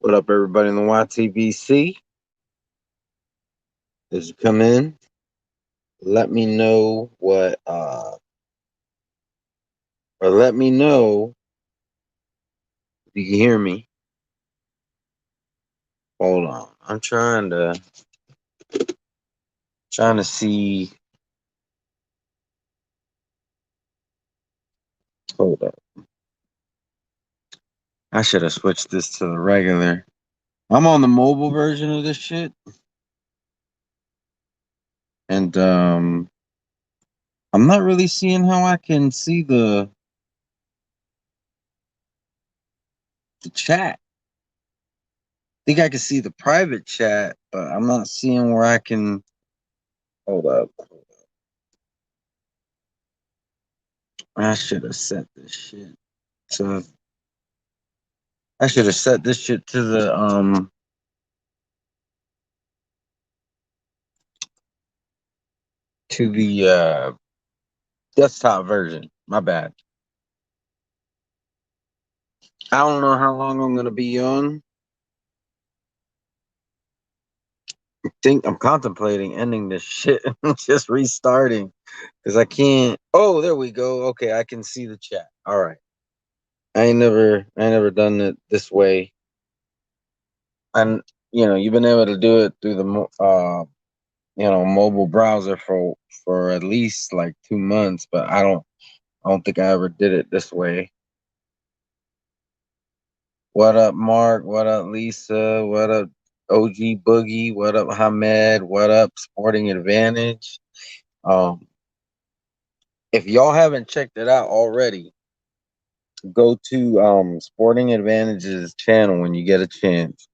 What up, everybody in the YTBC? As you come in, let me know or let me know if you can hear me. Hold on, I'm trying to see. Hold up, I should have switched this to the regular. I'm on the mobile version of this shit, and I'm not really seeing how I can see the chat. I think I can see the private chat, but I'm not seeing where I can. Hold up. I should have set this shit to. I should have set this shit to the desktop version. My bad. I don't know how long I'm gonna be on. I think I'm contemplating ending this shit and just restarting because I can't. Oh, there we go. Okay, I can see the chat. All right. I ain't never done it this way. And you've been able to do it through the mobile browser for at least like 2 months, but I don't think I ever did it this way. What up, Mark? What up, Lisa? What up, OG Boogie? What up, Hamed? What up, Sporting Advantage? Um, if y'all haven't checked it out already, go to Sporting Advantage's channel when you get a chance.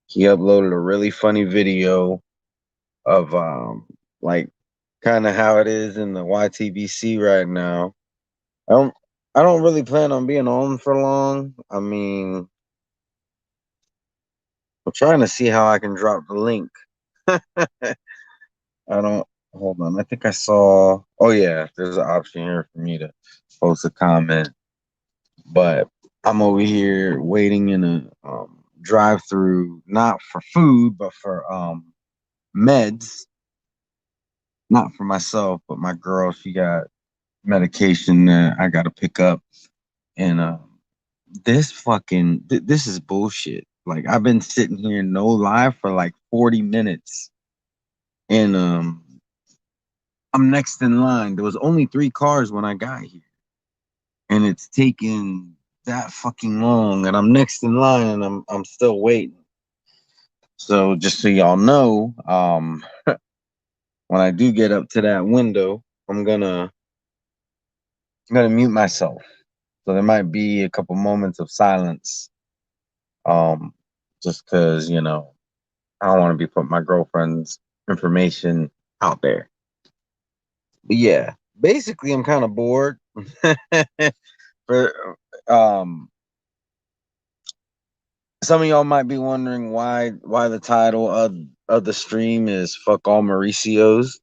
He uploaded a really funny video of like kind of how it is in the YTBC right now. I don't I don't really plan on being on for long. I mean, I'm trying to see how I can drop the link. I don't hold on. I think I saw. Oh yeah, there's an option here for me to post a comment, but I'm over here waiting in a drive-through, not for food, but for meds. Not for myself, but my girl. She got medication that I got to pick up, and this is bullshit. Like I've been sitting here no live for like 40 minutes, and I'm next in line. There was only 3 cars when I got here, and it's taken that fucking long. And I'm next in line, and I'm still waiting. So just so y'all know, when I do get up to that window, I'm gonna mute myself. So there might be a couple moments of silence, um, just because I don't want to be putting my girlfriend's information out there. But yeah, basically, I'm kind of bored. For some of y'all might be wondering why the title of the stream is "Fuck All Mauricios,"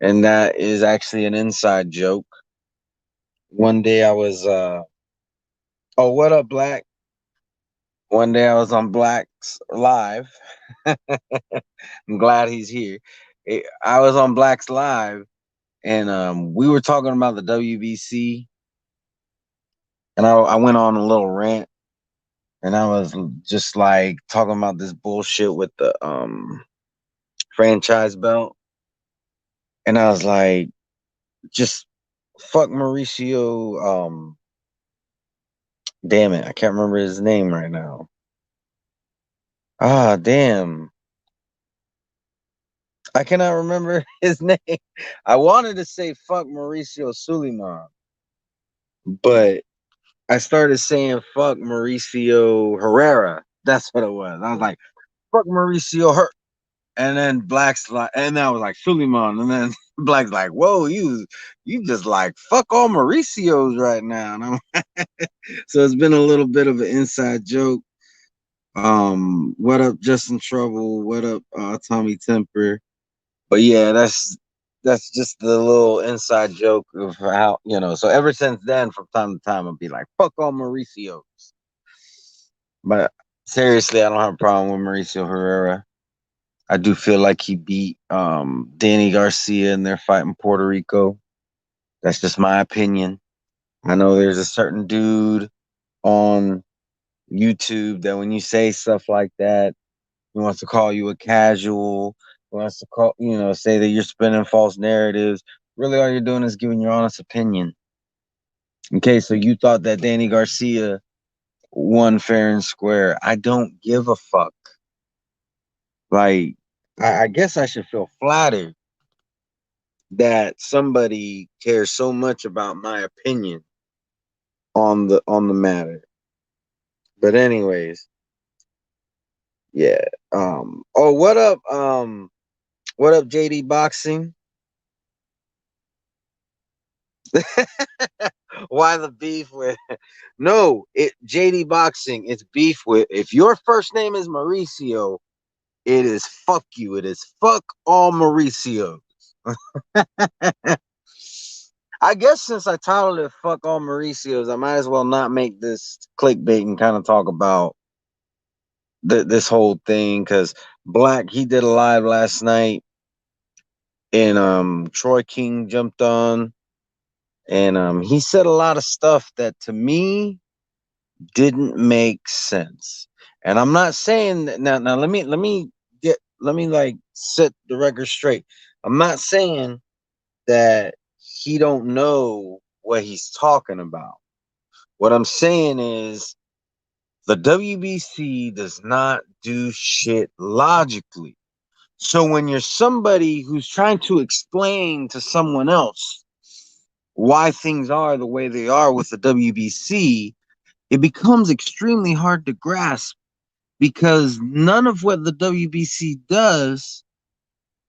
and that is actually an inside joke. One day I was oh, what up, Black? One day I was on Black's Live. I'm glad he's here. I was on Black's Live, and we were talking about the WBC, and I went on a little rant, and I was just like talking about this bullshit with the franchise belt, and I was like, just fuck Mauricio. Damn it, I can't remember his name right now. Ah, damn, I cannot remember his name. I wanted to say fuck Mauricio Suleiman, but I started saying fuck Mauricio Herrera. That's what it was. I was like, fuck Mauricio Her. And then Black's like, and I was like Suleiman, and then Black's like, whoa, you just like fuck all Mauricios right now. And I'm so it's been a little bit of an inside joke. What up, Justin Trouble? What up, Tommy Temper? But yeah, that's just the little inside joke of how So ever since then, from time to time, I'll be like, "Fuck all Mauricios." But Seriously, I don't have a problem with Mauricio Herrera. I do feel like he beat Danny Garcia in their fight in Puerto Rico. That's just my opinion. I know there's a certain dude on YouTube that when you say stuff like that, he wants to call you a casual, he wants to call, say that you're spinning false narratives. Really, all you're doing is giving your honest opinion. Okay, so you thought that Danny Garcia won fair and square. I don't give a fuck. Like, I guess I should feel flattered that somebody cares so much about my opinion on the matter. But anyways, yeah. Oh, what up? What up, JD Boxing? Why the beef with no it JD Boxing, it's beef with if your first name is Mauricio, it is fuck you. It is fuck all Mauricio. I guess since I titled it "Fuck All Mauricios," I might as well not make this clickbait and kind of talk about this whole thing because Black he did a live last night and Troy King jumped on and he said a lot of stuff that to me didn't make sense. And I'm not saying that now let me like set the record straight. I'm not saying that he don't know what he's talking about. What I'm saying is the WBC does not do shit logically. So when you're somebody who's trying to explain to someone else why things are the way they are with the WBC, it becomes extremely hard to grasp because none of what the WBC does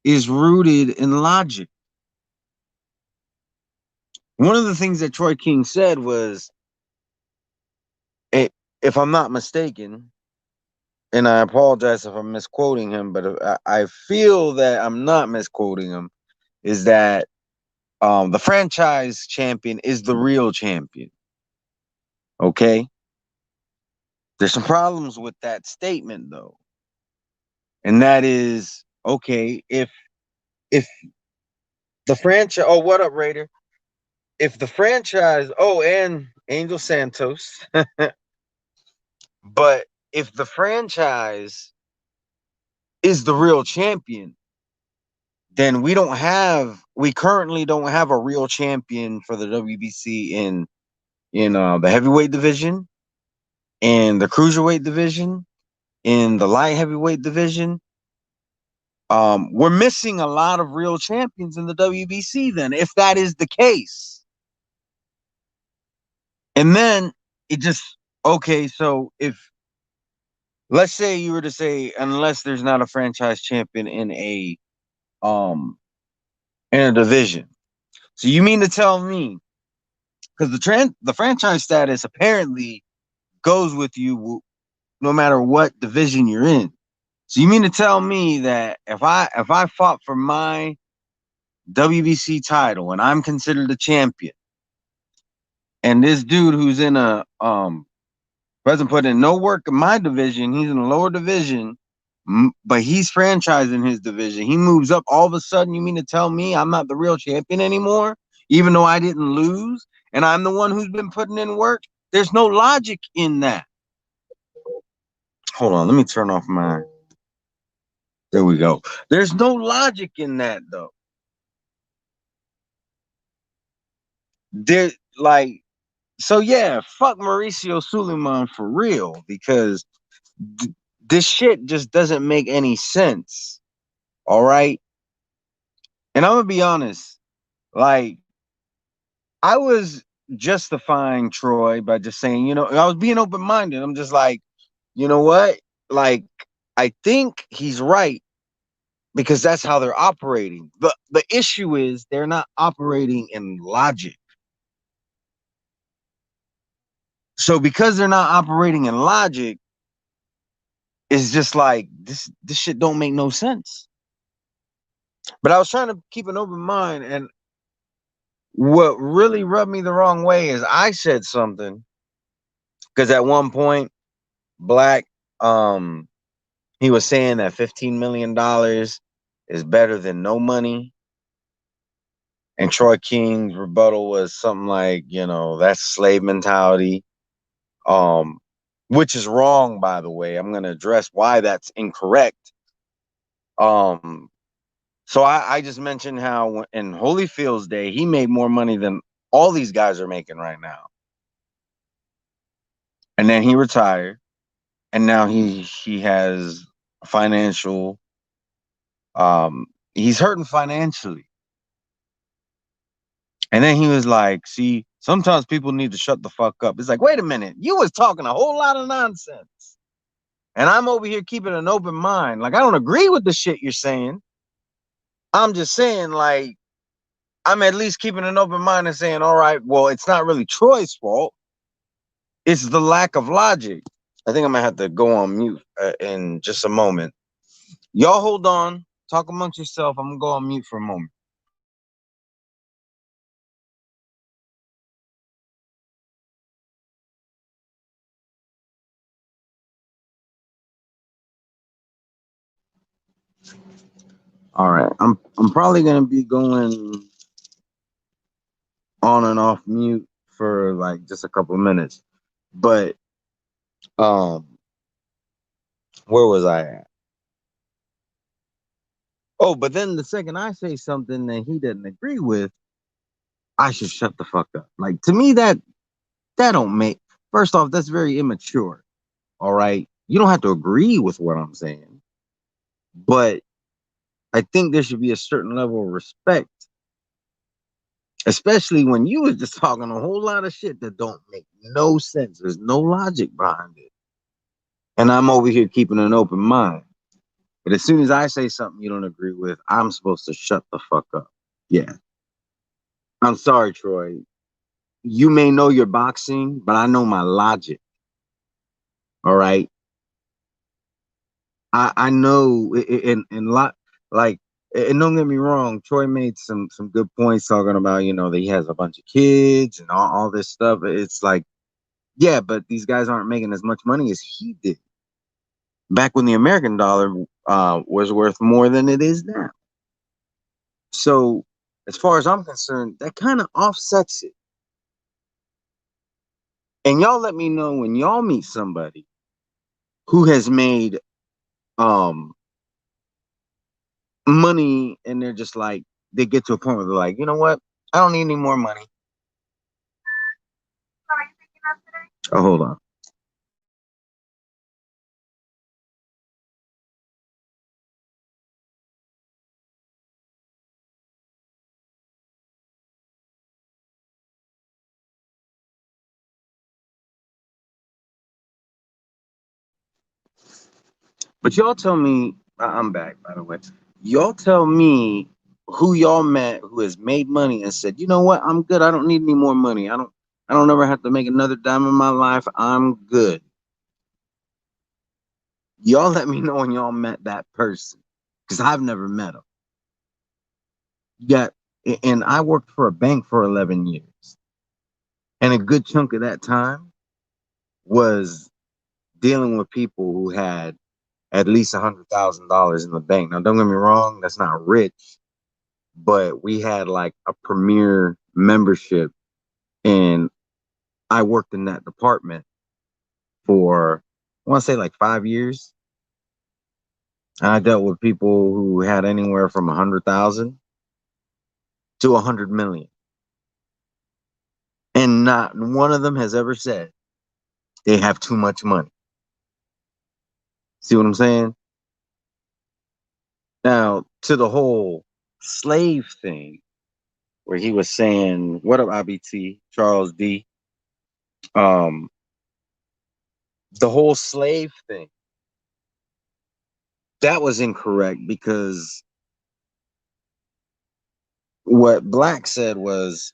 is rooted in logic. One of the things that Troy King said was, if I'm not mistaken, and I apologize if I'm misquoting him, but I feel that I'm not misquoting him, is that the franchise champion is the real champion. Okay? There's some problems with that statement though. And that is, okay, if the franchise, oh, what up, Raider? If the franchise, oh, and Angel Santos, but if the franchise is the real champion, then we currently don't have a real champion for the WBC in the heavyweight division, in the cruiserweight division, in the light heavyweight division. We're missing a lot of real champions in the WBC then, if that is the case. And then it just, okay, so if, let's say you were to say, unless there's not a franchise champion um in a division. So you mean to tell me, because the franchise status apparently goes with you no matter what division you're in. So you mean to tell me that if I fought for my WBC title and I'm considered a champion, and this dude who's in a doesn't put in no work in my division, he's in a lower division, but he's franchising his division. He moves up. All of a sudden, you mean to tell me I'm not the real champion anymore, even though I didn't lose, and I'm the one who's been putting in work? There's no logic in that. Hold on, let me turn off my. There we go. There's no logic in that though. There, like, so yeah, fuck Mauricio Suleiman for real because this shit just doesn't make any sense. All right. And I'm gonna be honest, like I was justifying Troy by just saying, I was being open minded. I'm just like, you know what? Like, I think he's right because that's how they're operating. The issue is they're not operating in logic. So because they're not operating in logic, it's just like this shit don't make no sense. But I was trying to keep an open mind, and what really rubbed me the wrong way is I said something because at one point, Black Um, he was saying that $15 million is better than no money. And Troy King's rebuttal was something like, that's slave mentality. Um, which is wrong, by the way. I'm gonna address why that's incorrect. Um, so I just mentioned how in Holyfield's day he made more money than all these guys are making right now. And then he retired, and now he has financial he's hurting financially. And then he was like, see, sometimes people need to shut the fuck up. It's like, wait a minute, you was talking a whole lot of nonsense. And I'm over here keeping an open mind. Like, I don't agree with the shit you're saying. I'm just saying, like, I'm at least keeping an open mind and saying, all right, well, it's not really Troy's fault. It's the lack of logic. I think I'm gonna have to go on mute in just a moment. Y'all hold on. Talk amongst yourself. I'm gonna go on mute for a moment. All right. I'm probably gonna be going on and off mute for like just a couple of minutes. But um where was I at? Oh, but then the second I say something that he doesn't agree with, I should shut the fuck up. Like, to me, that don't make, first off, that's very immature. All right. You don't have to agree with what I'm saying, but I think there should be a certain level of respect, especially when you was just talking a whole lot of shit that don't make no sense. There's no logic behind it. And I'm over here keeping an open mind. But as soon as I say something you don't agree with, I'm supposed to shut the fuck up. Yeah. I'm sorry, Troy. You may know your boxing, but I know my logic. All right. I know in lot like, and don't get me wrong, Troy made some good points talking about, that he has a bunch of kids and all this stuff. It's like, yeah, but these guys aren't making as much money as he did back when the American dollar was worth more than it is now. So as far as I'm concerned, that kind of offsets it. And y'all let me know when y'all meet somebody who has made um money, and they're just like, they get to a point where they're like, you know what? I don't need any more money. Oh, hold on. But y'all tell me, I'm back, by the way. Y'all tell me who y'all met who has made money and said, you know what? I'm good. I don't need any more money. I don't ever have to make another dime in my life. I'm good. Y'all let me know when y'all met that person, because I've never met them. Yet, and I worked for a bank for 11 years. And a good chunk of that time was dealing with people who had at least $100,000 in the bank. Now, don't get me wrong, that's not rich, but we had like a premier membership, and I worked in that department for, I want to say, like 5 years. And I dealt with people who had anywhere from 100,000 to 100 million, and not one of them has ever said they have too much money. See what I'm saying? Now, to the whole slave thing, where he was saying, "What up, IBT, Charles D?" Um, the whole slave thing, that was incorrect, because what Black said was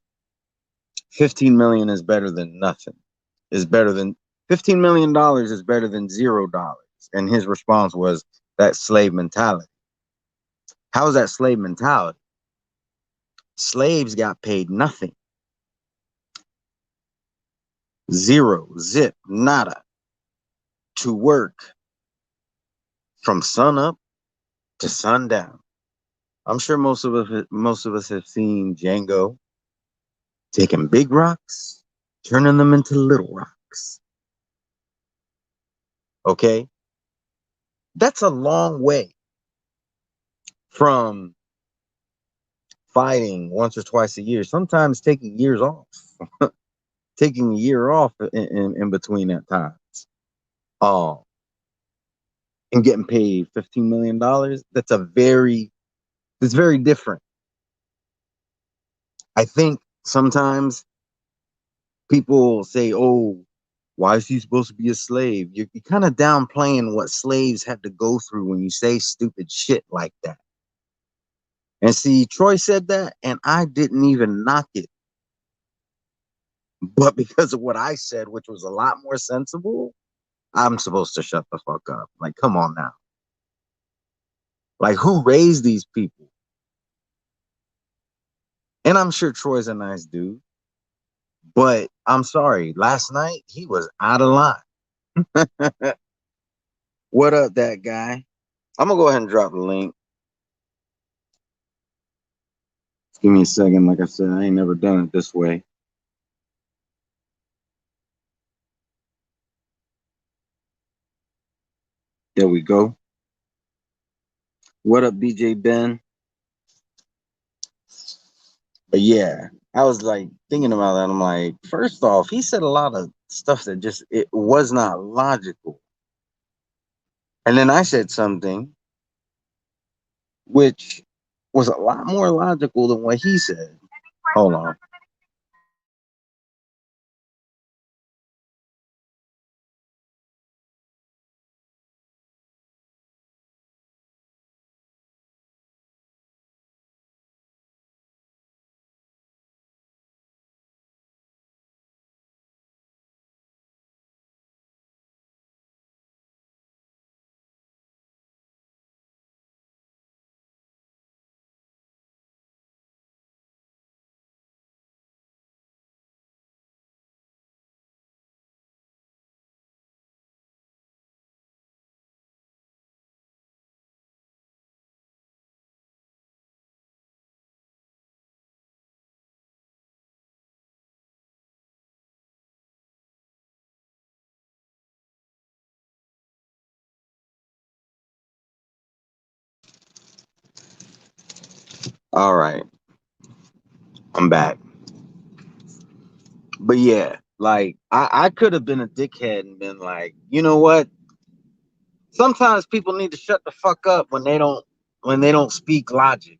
15 million is better than nothing. Is better than $15 million is better than $0. And his response was, that slave mentality. How is that slave mentality? Slaves got paid nothing. Zero, zip, nada to work from sun up to sundown. I'm sure most of us have seen Django taking big rocks, turning them into little rocks. Okay, that's a long way from fighting once or twice a year. Sometimes taking years off, taking a year off in between that time. Um, and getting paid $15 million. That's very different. I think sometimes people say, "Oh, why is he supposed to be a slave?" You're kind of downplaying what slaves had to go through when you say stupid shit like that. And see, Troy said that, and I didn't even knock it. But because of what I said, which was a lot more sensible, I'm supposed to shut the fuck up. Like, come on now. Like, who raised these people? And I'm sure Troy's a nice dude, but I'm sorry. Last night, he was out of line. What up, that guy? I'm going to go ahead and drop the link. Give me a second. Like I said, I ain't never done it this way. There we go. What up, BJ Ben? But yeah, I was like thinking about that. I'm like, first off, he said a lot of stuff that just it was not logical. And then I said something which was a lot more logical than what he said. Hold on. All right, I'm back. But yeah, like I could have been a dickhead and been like, you know what? Sometimes people need to shut the fuck up when they don't speak logic.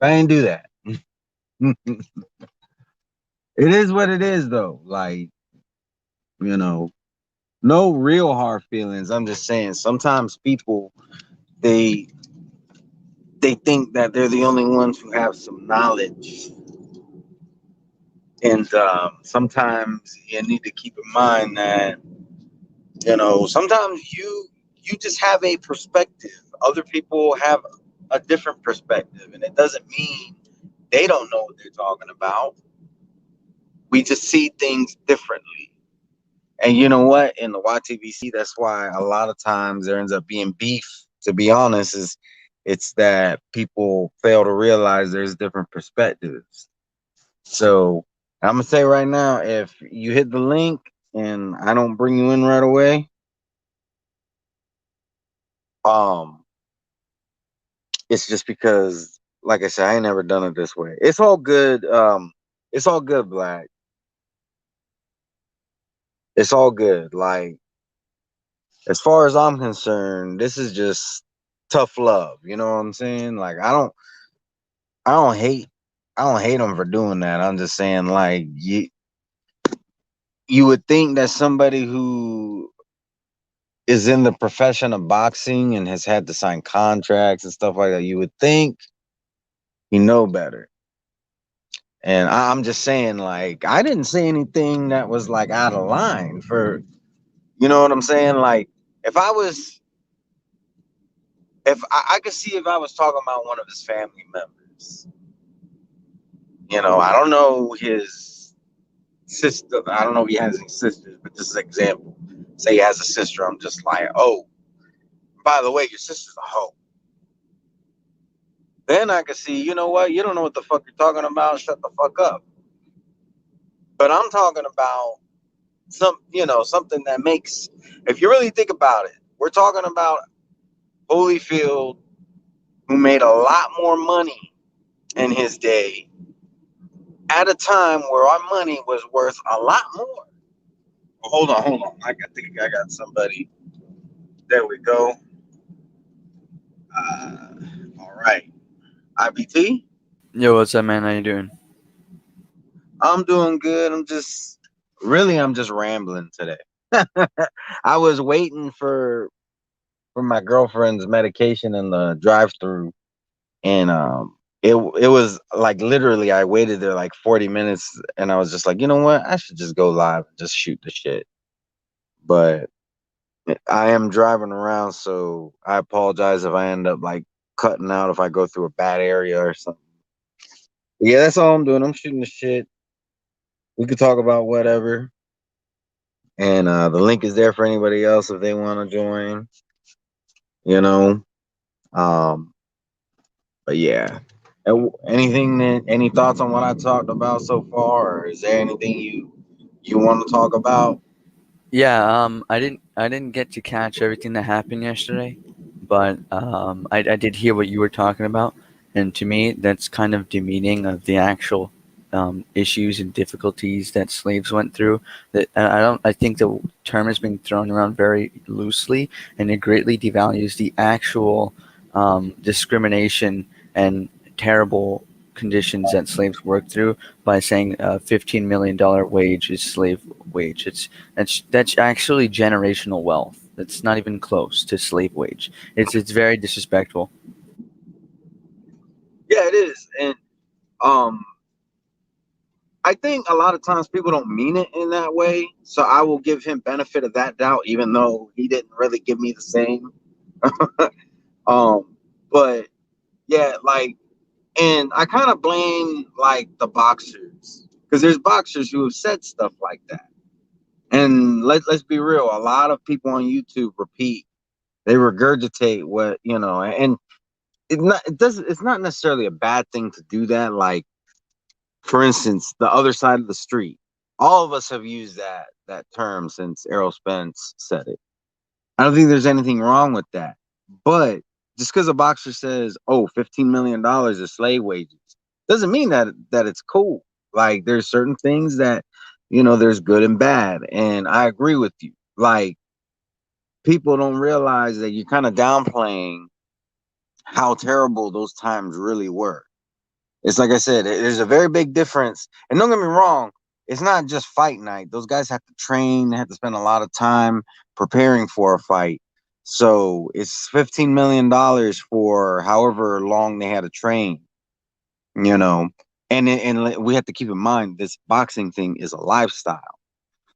I ain't do that. It is what it is though. Like, you know, no real hard feelings. I'm just saying sometimes people they they think that they're the only ones who have some knowledge. And sometimes you need to keep in mind that, sometimes you just have a perspective. Other people have a different perspective, and it doesn't mean they don't know what they're talking about. We just see things differently. And you know what? In the YTVC, that's why a lot of times there ends up being beef. To be honest, is it's that people fail to realize there's different perspectives. So I'm gonna say right now, if you hit the link and I don't bring you in right away, um, it's just because, like I said, I ain't never done it this way. It's all good. It's all good, Black. It's all good. Like, as far as I'm concerned, this is just tough love. You know what I'm saying? Like, I don't hate, I don't hate them for doing that. I'm just saying, like, you would think that somebody who is in the profession of boxing and has had to sign contracts and stuff like that, you would think you know better. And I'm just saying, like, I didn't say anything that was like out of line for, you know what I'm saying? Like, if I was, if I could see if I was talking about one of his family members, I don't know his sister. I don't know if he has any sisters, but just an example. Say he has a sister. I'm just like, oh. by the way, your sister's a hoe. Then I could see, you know what? You don't know what the fuck you're talking about. Shut the fuck up. But I'm talking about something that makes. If you really think about it, we're talking about Holyfield, who made a lot more money in his day at a time where our money was worth a lot more. Oh, hold on. Think I got somebody. There we go. Uh, all right. IBT. Yo, what's up, man? How you doing? I'm doing good. I'm just rambling today. I was waiting for my girlfriend's medication in the drive-through, and it was like literally I waited there like 40 minutes, and I was just like, you know what? I should just go live and just shoot the shit. But I am driving around, so I apologize if I end up like cutting out if I go through a bad area or something. Yeah, that's all I'm doing. I'm shooting the shit. We could talk about whatever. And the link is there for anybody else if they want to join, you know. Um, but yeah. Any thoughts on what I talked about so far, or is there anything you want to talk about? Yeah, I didn't get to catch everything that happened yesterday, but I did hear what you were talking about, and to me, that's kind of demeaning of the actual issues and difficulties that slaves went through. That I think the term is being thrown around very loosely, and it greatly devalues the actual discrimination and terrible conditions that slaves worked through by saying a $15 million wage is slave wage. That's actually generational wealth. That's not even close to slave wage. It's very disrespectful. Yeah, it is, and um, I think a lot of times people don't mean it in that way. So I will give him benefit of that doubt, even though he didn't really give me the same. um, but yeah, like, and I kind of blame like the boxers because there's boxers who have said stuff like that. And let's be real, a lot of people on YouTube repeat, they regurgitate what and it's not necessarily a bad thing to do that. Like, for instance, the other side of the street. All of us have used that term since Errol Spence said it. I don't think there's anything wrong with that. But just because a boxer says, "Oh, $15 million is slave wages," doesn't mean that it's cool. Like, there's certain things that there's good and bad, and I agree with you. Like, people don't realize that you're kind of downplaying how terrible those times really were. It's like I said, there's a very big difference. And don't get me wrong, it's not just fight night. Those guys have to train, they have to spend a lot of time preparing for a fight. So it's $15 million for however long they had to train, you know. And we have to keep in mind this boxing thing is a lifestyle.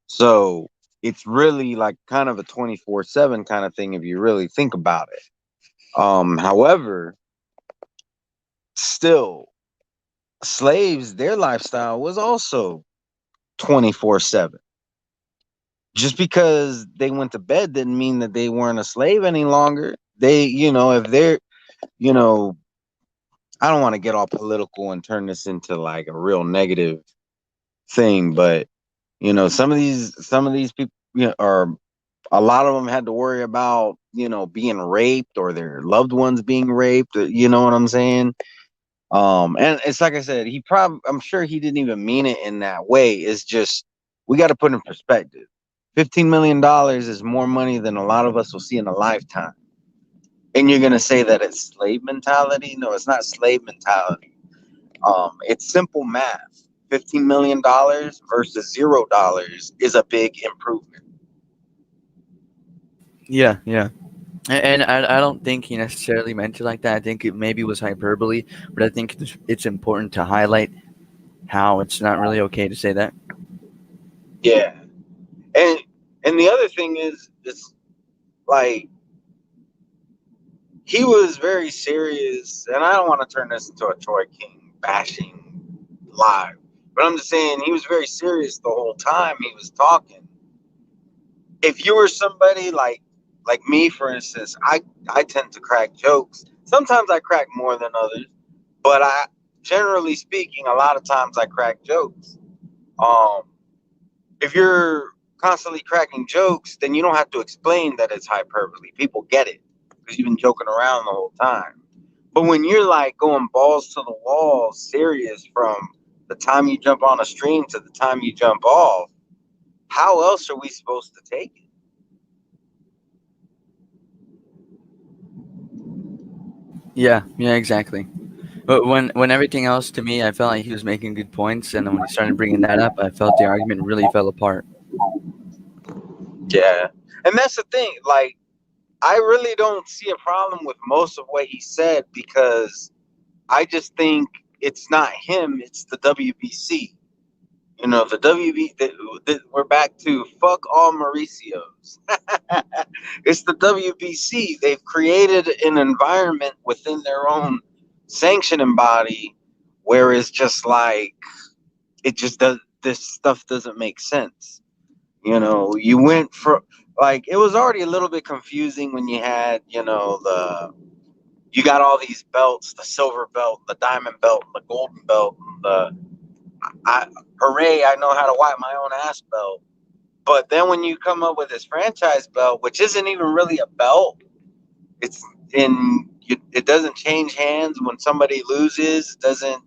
So it's really like kind of a 24/7 kind of thing if you really think about it. However, still slaves, their lifestyle was also 24/7. Just because they went to bed didn't mean that they weren't a slave any longer. If they're, you know, I don't want to get all political and turn this into like a real negative thing, but some of these people, are a lot of them had to worry about, being raped or their loved ones being raped. You know what I'm saying? And it's like I said, I'm sure he didn't even mean it in that way. It's just, we got to put in perspective. $15 million is more money than a lot of us will see in a lifetime. And you're going to say that it's slave mentality? No, it's not slave mentality. It's simple math. $15 million versus $0 is a big improvement. Yeah, yeah. And I don't think he necessarily meant it like that. I think it maybe was hyperbole, but I think it's important to highlight how it's not really okay to say that. Yeah. And and the other thing is, it's like, he was very serious, and I don't want to turn this into a Troy King bashing live, but I'm just saying he was very serious the whole time he was talking. If you were somebody like like me, for instance, I tend to crack jokes. Sometimes I crack more than others, but I, generally speaking, a lot of times I crack jokes. Um, if you're constantly cracking jokes, then you don't have to explain that it's hyperbole. People get it because you've been joking around the whole time. But when you're like going balls to the wall, serious from the time you jump on a stream to the time you jump off, how else are we supposed to take it? Yeah, yeah, exactly. But when everything else to me, I felt like he was making good points, and then when he started bringing that up, I felt the argument really fell apart. Yeah. And that's the thing. Like, I really don't see a problem with most of what he said because I just think it's not him, it's the WBC. You know, the WB, we're back to fuck all Mauricios. It's the WBC. They've created an environment within their own sanctioning body where it's just like, it just does, this stuff doesn't make sense. You know, you went for, like, it was already a little bit confusing when you had, you know, you got all these belts, the silver belt, the diamond belt, the golden belt, the, I, hooray, I know how to wipe my own ass belt. But then when you come up with this franchise belt, which isn't even really a belt, it's it doesn't change hands when somebody loses, it doesn't,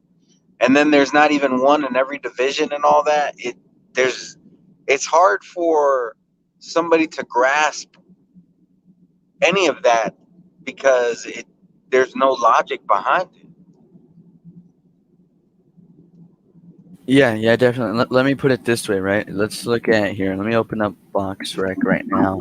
and then there's not even one in every division and all that. There's it's hard for somebody to grasp any of that because there's no logic behind it. Yeah, yeah, definitely. Let me put it this way, right? Let's look at it here. Let me open up Box Rec right now.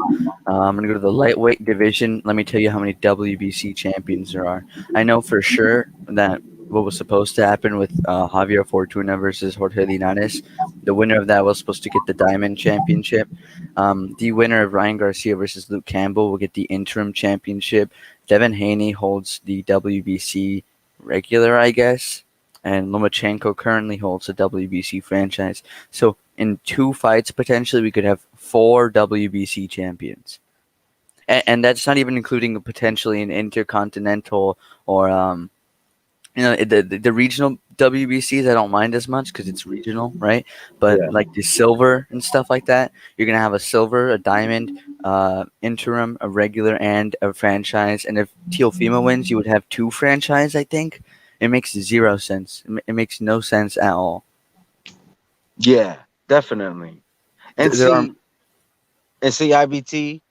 I'm gonna go to the lightweight division. Let me tell you how many WBC champions there are. I know for sure that what was supposed to happen with Javier Fortuna versus Jorge Linares, the winner of that was supposed to get the Diamond Championship. The winner of Ryan Garcia versus Luke Campbell will get the interim championship. Devin Haney holds the WBC regular, I guess, and Lomachenko currently holds the WBC franchise. So in two fights, potentially, we could have four WBC champions. And that's not even including potentially an intercontinental or the regional WBCs. I don't mind as much because it's regional, right? But Yeah. like the silver and stuff like that, you're gonna have a silver, a diamond, interim, a regular, and a franchise. And if Teofimo wins, you would have two franchise. I think it makes zero sense. It makes no sense at all. Yeah, definitely. And There are. see IBT.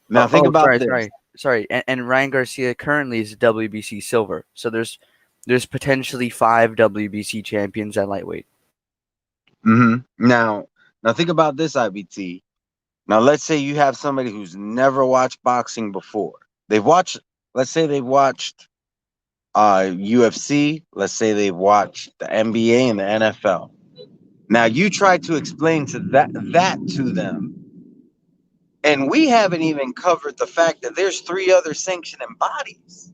Now Oh, think oh, about sorry, this. sorry, sorry. And Ryan Garcia currently is WBC silver. So there's potentially five WBC champions at lightweight. Now think about this, IBT. Now let's say you have somebody who's never watched boxing before. They've watched, let's say they've watched UFC, let's say they've watched the NBA and the NFL. Now you try to explain to that to them, and we haven't even covered the fact that there's three other sanctioning bodies.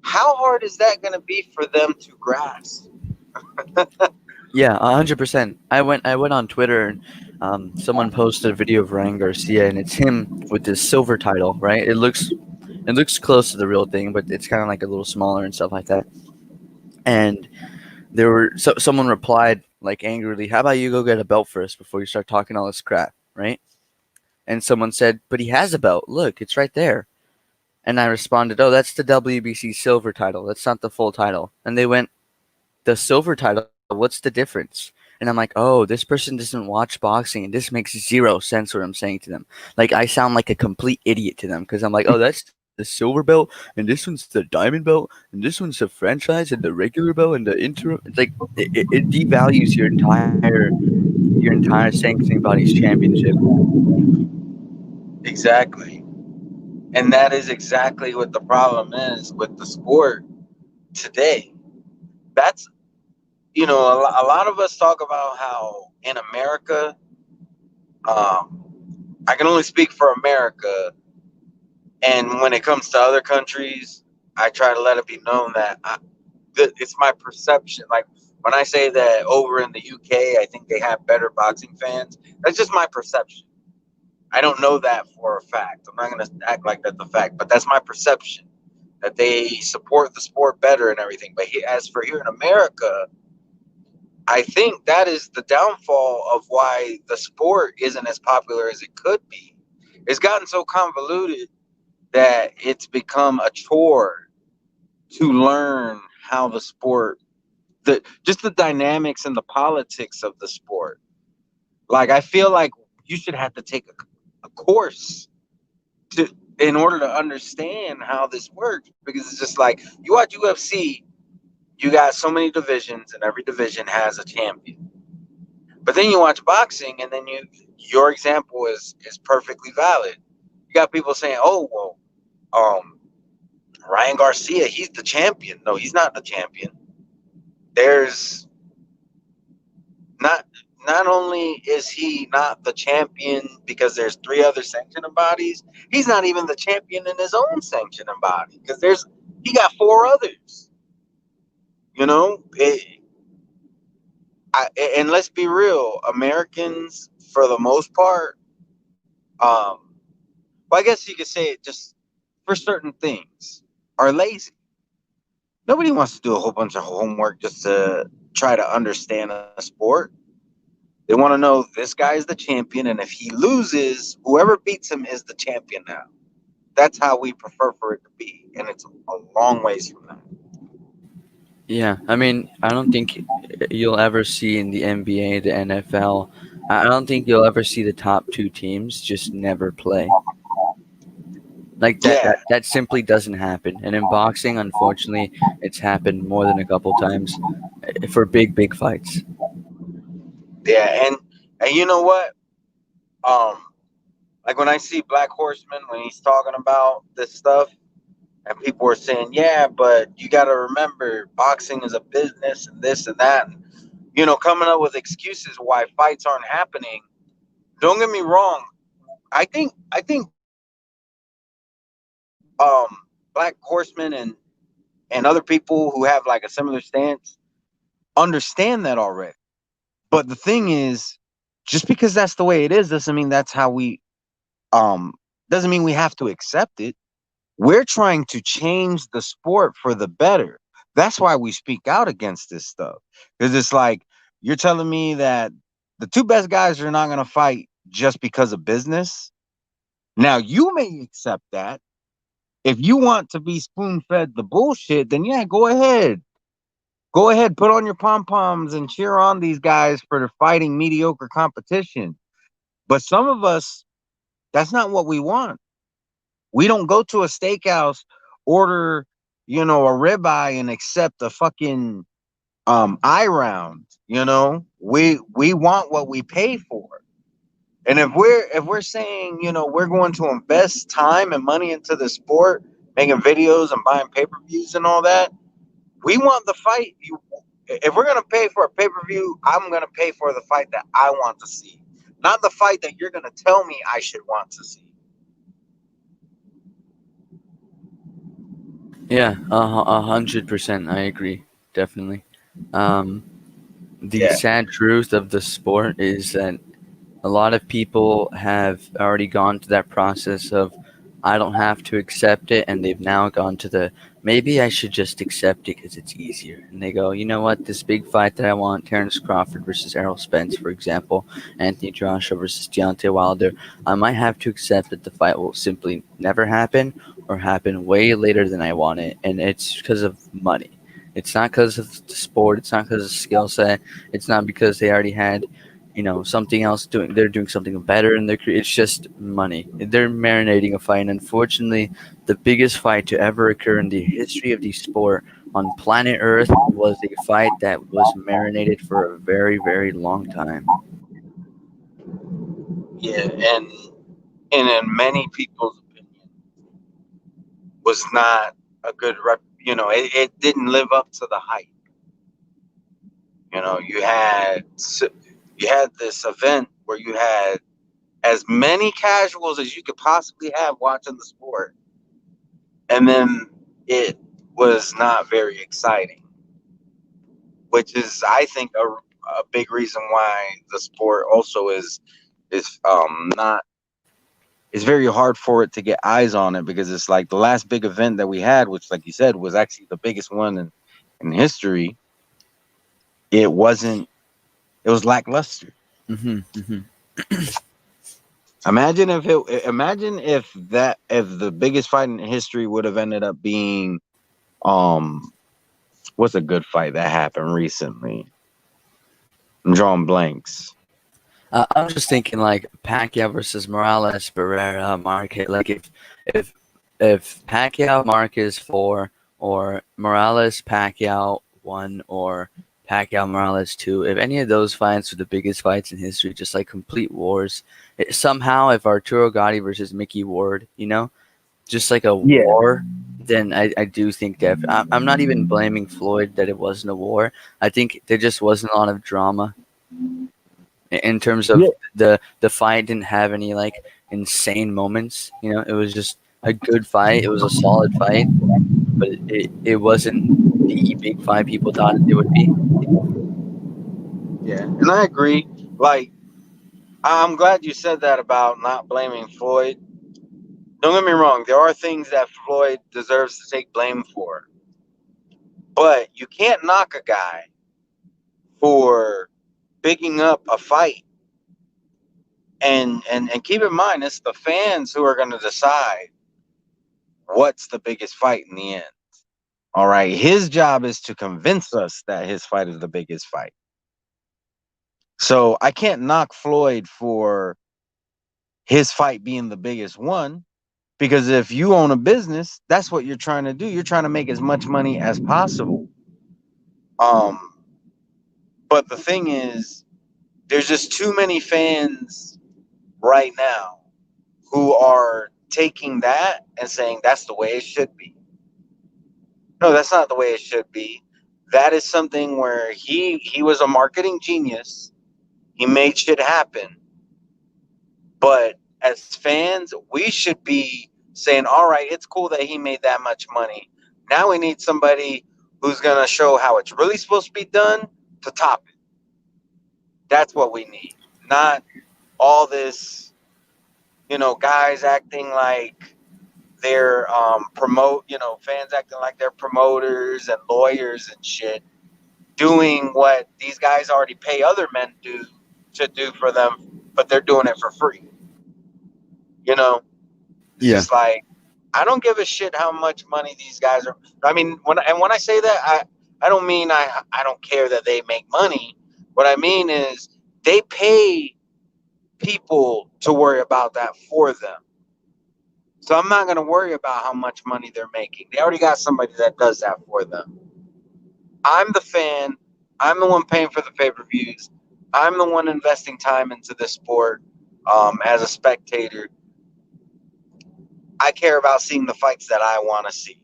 How hard is that going to be for them to grasp? Yeah, 100%. I went on Twitter and someone posted a video of Ryan Garcia and it's him with this silver title, right? It looks close to the real thing, but it's kind of like a little smaller and stuff like that. And someone replied like angrily, "How about you go get a belt first before you start talking all this crap?" Right? And someone said, "But he has a belt. Look, it's right there." And I responded, "Oh, that's the WBC silver title. That's not the full title." And they went, "The silver title, what's the difference?" And I'm like, "Oh, this person doesn't watch boxing, and this makes zero sense what I'm saying to them. Like, I sound like a complete idiot to them because I'm like, oh, that's the silver belt, and this one's the diamond belt, and this one's the franchise, and the regular belt, and the interim. It's like it devalues your entire sanctioning body's championship." Exactly. And that is exactly what the problem is with the sport today. That's, you know, a lot of us talk about how in America, um, I can only speak for America. And when it comes to other countries, I try to let it be known that it's my perception. Like when I say that over in the UK, I think they have better boxing fans. That's just my perception. I don't know that for a fact. I'm not gonna act like that's a fact, but that's my perception that they support the sport better and everything. But as for here in America, I think that is the downfall of why the sport isn't as popular as it could be. It's gotten so convoluted that it's become a chore to learn how the sport, the just the dynamics and the politics of the sport. Like I feel like you should have to take a course to in order to understand how this works, because it's just like you watch UFC, you got so many divisions and every division has a champion. But then you watch boxing and then your example is perfectly valid. You got people saying, "Oh, well, Ryan Garcia, he's the champion." No, he's not the champion. There's not not only is he not the champion because there's three other sanctioning bodies, he's not even the champion in his own sanctioning body because there's he got four others. You know, and let's be real, Americans for the most part, well, I guess you could say it just for certain things are lazy. Nobody wants to do a whole bunch of homework just to try to understand a sport. They want to know this guy is the champion, and if he loses, whoever beats him is the champion now. That's how we prefer for it to be, and it's a long ways from that. Yeah, I mean, I don't think you'll ever see in the NBA, the NFL. I don't think you'll ever see the top two teams just never play. Like that, Yeah, that simply doesn't happen. And in boxing, unfortunately, it's happened more than a couple times for big fights. yeah, and you know what? Um, like when I see Black Horseman when he's talking about this stuff, and people are saying, "Yeah, but you got to remember, boxing is a business and this and that," and coming up with excuses why fights aren't happening. Don't get me wrong. I think Black Horsemen and other people who have like a similar stance understand that already. But the thing is, just because that's the way it is doesn't mean that's how we um doesn't mean we have to accept it. We're trying to change the sport for the better. That's why we speak out against this stuff. Because it's like you're telling me that the two best guys are not going to fight just because of business. Now, you may accept that. If you want to be spoon fed the bullshit, then yeah, go ahead. Go ahead, put on your pom poms and cheer on these guys for their fighting mediocre competition. But some of us, that's not what we want. We don't go to a steakhouse, order, a ribeye and accept a fucking eye round. We want what we pay for. And if we're saying, we're going to invest time and money into the sport, making videos and buying pay-per-views and all that, we want the fight. If we're gonna pay for a pay-per-view, I'm gonna pay for the fight that I want to see, not the fight that you're gonna tell me I should want to see. Yeah, 100%. I agree, definitely. Um, the Yeah. sad truth of the sport is that a lot of people have already gone to that process of I don't have to accept it, and they've now gone to the maybe I should just accept it because it's easier. And they go, you know what, this big fight that I want, Terrence Crawford versus Errol Spence, for example, Anthony Joshua versus Deontay Wilder, I might have to accept that the fight will simply never happen or happen way later than I want it, and it's because of money. It's not because of the sport. It's not because of skill set. It's not because they already had something else doing they're doing something better in their career. It's just money. They're marinating a fight, and unfortunately the biggest fight to ever occur in the history of the sport on planet earth was a fight that was marinated for a very long time. Yeah, and in many people's opinion, was not a good rep. It didn't live up to the hype. You had this event where you had as many casuals as you could possibly have watching the sport, and then it was not very exciting, which is, I think, a big reason why the sport also is not. it's very hard for it to get eyes on it because it's like the last big event that we had, which, like you said, was actually the biggest one in history. It wasn't. It was lackluster. Hmm. Hmm. Imagine if the biggest fight in history would have ended up being um what's a good fight that happened recently? I'm drawing blanks. I'm just thinking like Pacquiao versus Morales, Barrera, Marquez. Like if Pacquiao Marquez 4 or Morales Pacquiao 1 or Pacquiao Morales 2, if any of those fights were the biggest fights in history, just like complete wars. Somehow, if Arturo Gotti versus Mickey Ward, just like a Yeah, war, then I do think that I'm not even blaming Floyd that it wasn't a war. I think there just wasn't a lot of drama in terms yeah, of the fight didn't have any like insane moments. It was just a good fight. It was a solid fight, but it wasn't the big fight people thought it would be. yeah, and I agree. Like, I'm glad you said that about not blaming Floyd. Don't get me wrong, there are things that Floyd deserves to take blame for, but you can't knock a guy for picking up a fight. And keep in mind, it's the fans who are going to decide what's the biggest fight in the end. All right, his job is to convince us that his fight is the biggest fight. So I can't knock Floyd for his fight being the biggest one because if you own a business, that's what you're trying to do. You're trying to make as much money as possible. Um, but the thing is, there's just too many fans right now who are taking that and saying that's the way it should be. No, that's not the way it should be. That is something where he was a marketing genius. He made shit happen. But as fans, we should be saying, all right, it's cool that he made that much money. Now we need somebody who's going to show how it's really supposed to be done to top it. That's what we need. Not all this, guys acting like they're fans acting like they're promoters and lawyers and shit, doing what these guys already pay other men to do for them, but they're doing it for free. You know, it's Yeah. just like I don't give a shit how much money these guys are. I mean, when I say that, I don't mean I don't care that they make money. What I mean is they pay people to worry about that for them. So I'm not going to worry about how much money they're making. They already got somebody that does that for them. I'm the fan. I'm the one paying for the pay-per-views. I'm the one investing time into this sport as a spectator. I care about seeing the fights that I want to see.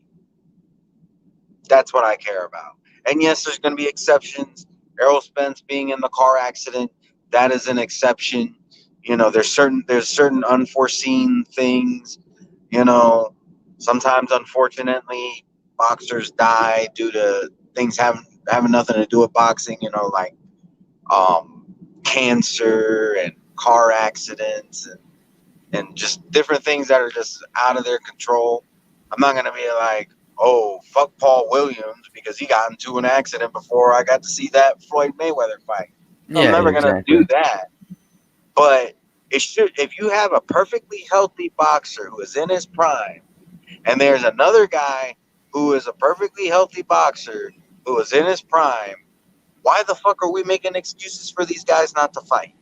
That's what I care about. And yes, there's going to be exceptions. Errol Spence being in the car accident, that is an exception. There's certain unforeseen things. You know, sometimes unfortunately, boxers die due to things having nothing to do with boxing. Like um, cancer and car accidents and just different things that are just out of their control. I'm not gonna be like, oh, fuck Paul Williams because he got into an accident before I got to see that Floyd Mayweather fight. I'm Yeah, never gonna do exactly. that. But it should if you have a perfectly healthy boxer who is in his prime, and there's another guy who is a perfectly healthy boxer who is in his prime, why the fuck are we making excuses for these guys not to fight?